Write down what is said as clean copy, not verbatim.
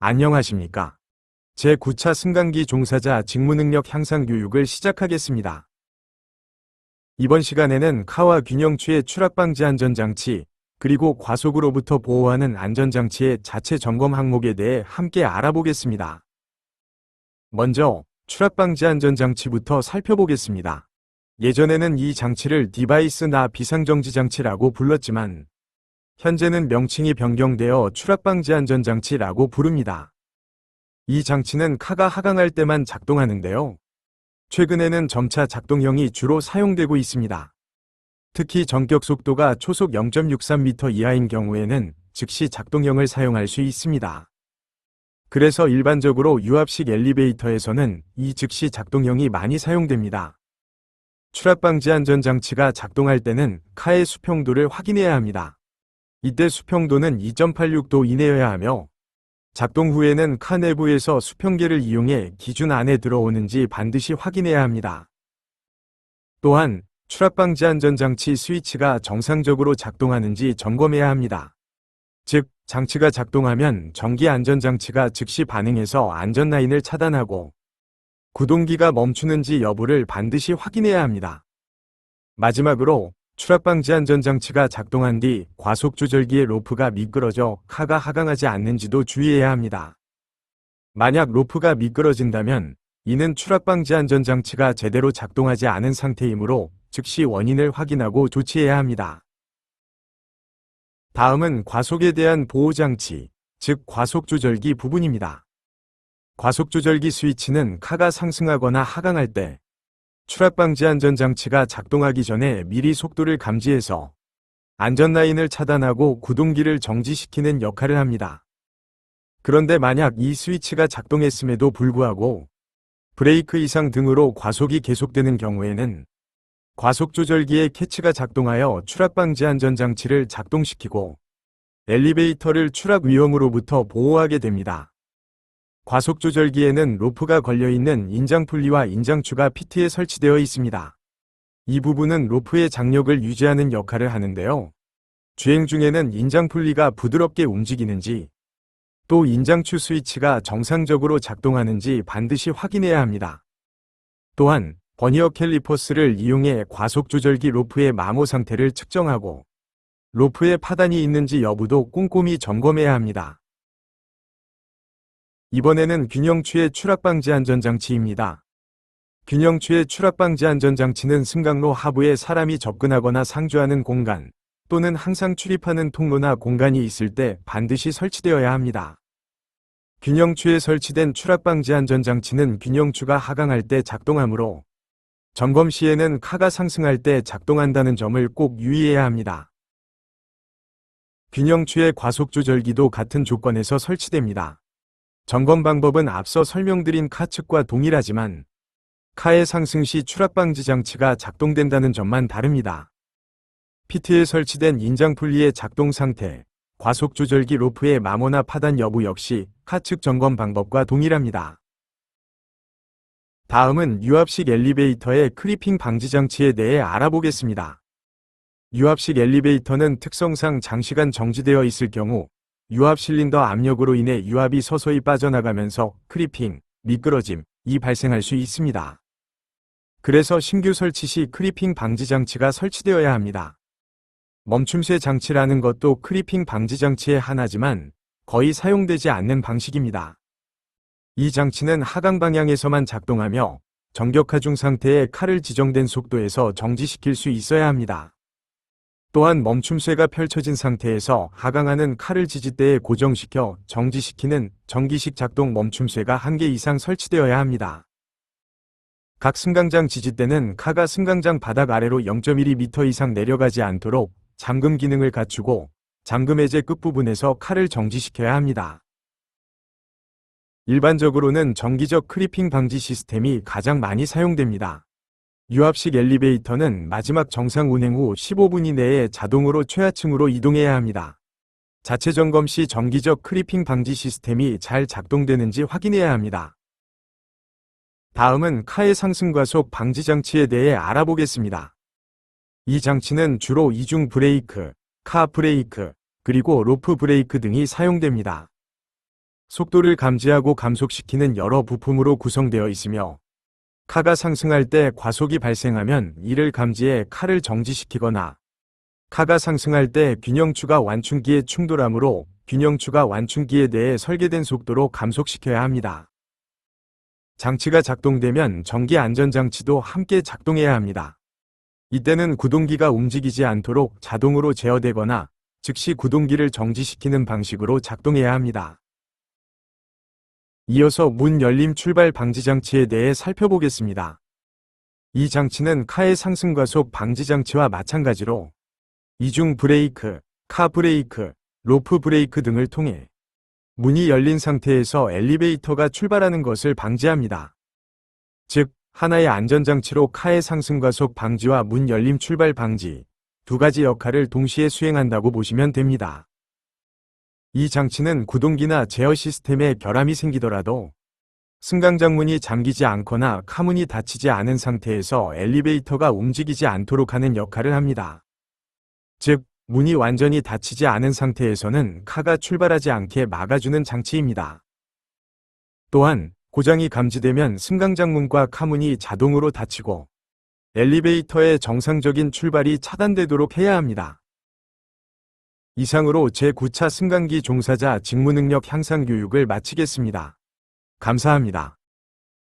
안녕하십니까? 제9차 승강기 종사자 직무능력 향상 교육을 시작하겠습니다. 이번 시간에는 카와 균형추의 추락방지 안전장치, 그리고 과속으로부터 보호하는 안전장치의 자체 점검 항목에 대해 함께 알아보겠습니다. 먼저 추락방지 안전장치부터 살펴보겠습니다. 예전에는 이 장치를 디바이스 나 비상정지 장치라고 불렀지만 현재는 명칭이 변경되어 추락방지 안전장치라고 부릅니다. 이 장치는 카가 하강할 때만 작동하는데요. 최근에는 점차 작동형이 주로 사용되고 있습니다. 특히 전격 속도가 초속 0.63m 이하인 경우에는 즉시 작동형을 사용할 수 있습니다. 그래서 일반적으로 유압식 엘리베이터에서는 이 즉시 작동형이 많이 사용됩니다. 추락방지 안전장치가 작동할 때는 카의 수평도를 확인해야 합니다. 이때 수평도는 2.86도 이내여야 하며 작동 후에는 카 내부에서 수평계를 이용해 기준 안에 들어오는지 반드시 확인해야 합니다. 또한 추락방지 안전장치 스위치가 정상적으로 작동하는지 점검해야 합니다. 즉, 장치가 작동하면 전기 안전장치가 즉시 반응해서 안전라인을 차단하고 구동기가 멈추는지 여부를 반드시 확인해야 합니다. 마지막으로 추락방지 안전장치가 작동한 뒤 과속조절기의 로프가 미끄러져 카가 하강하지 않는지도 주의해야 합니다. 만약 로프가 미끄러진다면 이는 추락방지 안전장치가 제대로 작동하지 않은 상태이므로 즉시 원인을 확인하고 조치해야 합니다. 다음은 과속에 대한 보호장치, 즉 과속조절기 부분입니다. 과속조절기 스위치는 카가 상승하거나 하강할 때 추락방지 안전장치가 작동하기 전에 미리 속도를 감지해서 안전라인을 차단하고 구동기를 정지시키는 역할을 합니다. 그런데 만약 이 스위치가 작동했음에도 불구하고 브레이크 이상 등으로 과속이 계속되는 경우에는 과속조절기의 캐치가 작동하여 추락방지 안전장치를 작동시키고 엘리베이터를 추락 위험으로부터 보호하게 됩니다. 과속조절기에는 로프가 걸려있는 인장풀리와 인장추가 피트에 설치되어 있습니다. 이 부분은 로프의 장력을 유지하는 역할을 하는데요. 주행 중에는 인장풀리가 부드럽게 움직이는지 또 인장추 스위치가 정상적으로 작동하는지 반드시 확인해야 합니다. 또한 버니어 캘리퍼스를 이용해 과속조절기 로프의 마모 상태를 측정하고 로프에 파단이 있는지 여부도 꼼꼼히 점검해야 합니다. 이번에는 균형추의 추락방지 안전장치입니다. 균형추의 추락방지 안전장치는 승강로 하부에 사람이 접근하거나 상주하는 공간 또는 항상 출입하는 통로나 공간이 있을 때 반드시 설치되어야 합니다. 균형추에 설치된 추락방지 안전장치는 균형추가 하강할 때 작동하므로 점검 시에는 카가 상승할 때 작동한다는 점을 꼭 유의해야 합니다. 균형추의 과속조절기도 같은 조건에서 설치됩니다. 점검 방법은 앞서 설명드린 카 측과 동일하지만 카의 상승 시 추락방지 장치가 작동된다는 점만 다릅니다. 피트에 설치된 인장풀리의 작동 상태, 과속조절기 로프의 마모나 파단 여부 역시 카 측 점검 방법과 동일합니다. 다음은 유압식 엘리베이터의 크리핑 방지 장치에 대해 알아보겠습니다. 유압식 엘리베이터는 특성상 장시간 정지되어 있을 경우 유압 실린더 압력으로 인해 유압이 서서히 빠져나가면서 크리핑, 미끄러짐이 발생할 수 있습니다. 그래서 신규 설치 시 크리핑 방지 장치가 설치되어야 합니다. 멈춤쇠 장치라는 것도 크리핑 방지 장치의 하나지만 거의 사용되지 않는 방식입니다. 이 장치는 하강 방향에서만 작동하며 정격하중 상태의 카를 지정된 속도에서 정지시킬 수 있어야 합니다. 또한 멈춤쇠가 펼쳐진 상태에서 하강하는 카를 지지대에 고정시켜 정지시키는 정기식 작동 멈춤쇠가 1개 이상 설치되어야 합니다. 각 승강장 지지대는 카가 승강장 바닥 아래로 0.12m 이상 내려가지 않도록 잠금 기능을 갖추고 잠금 해제 끝부분에서 카를 정지시켜야 합니다. 일반적으로는 정기적 크리핑 방지 시스템이 가장 많이 사용됩니다. 유압식 엘리베이터는 마지막 정상 운행 후 15분 이내에 자동으로 최하층으로 이동해야 합니다. 자체 점검 시 정기적 크리핑 방지 시스템이 잘 작동되는지 확인해야 합니다. 다음은 카의 상승 과속 방지 장치에 대해 알아보겠습니다. 이 장치는 주로 이중 브레이크, 카 브레이크, 그리고 로프 브레이크 등이 사용됩니다. 속도를 감지하고 감속시키는 여러 부품으로 구성되어 있으며 카가 상승할 때 과속이 발생하면 이를 감지해 카를 정지시키거나 카가 상승할 때 균형추가 완충기에 충돌하므로 균형추가 완충기에 대해 설계된 속도로 감속시켜야 합니다. 장치가 작동되면 전기 안전장치도 함께 작동해야 합니다. 이때는 구동기가 움직이지 않도록 자동으로 제어되거나 즉시 구동기를 정지시키는 방식으로 작동해야 합니다. 이어서 문 열림 출발 방지 장치에 대해 살펴보겠습니다. 이 장치는 카의 상승 과속 방지 장치와 마찬가지로 이중 브레이크, 카 브레이크, 로프 브레이크 등을 통해 문이 열린 상태에서 엘리베이터가 출발하는 것을 방지합니다. 즉, 하나의 안전장치로 카의 상승 과속 방지와 문 열림 출발 방지 두 가지 역할을 동시에 수행한다고 보시면 됩니다. 이 장치는 구동기나 제어 시스템에 결함이 생기더라도 승강장문이 잠기지 않거나 카문이 닫히지 않은 상태에서 엘리베이터가 움직이지 않도록 하는 역할을 합니다. 즉, 문이 완전히 닫히지 않은 상태에서는 카가 출발하지 않게 막아주는 장치입니다. 또한 고장이 감지되면 승강장문과 카문이 자동으로 닫히고 엘리베이터의 정상적인 출발이 차단되도록 해야 합니다. 이상으로 제9차 승강기 종사자 직무능력 향상 교육을 마치겠습니다. 감사합니다.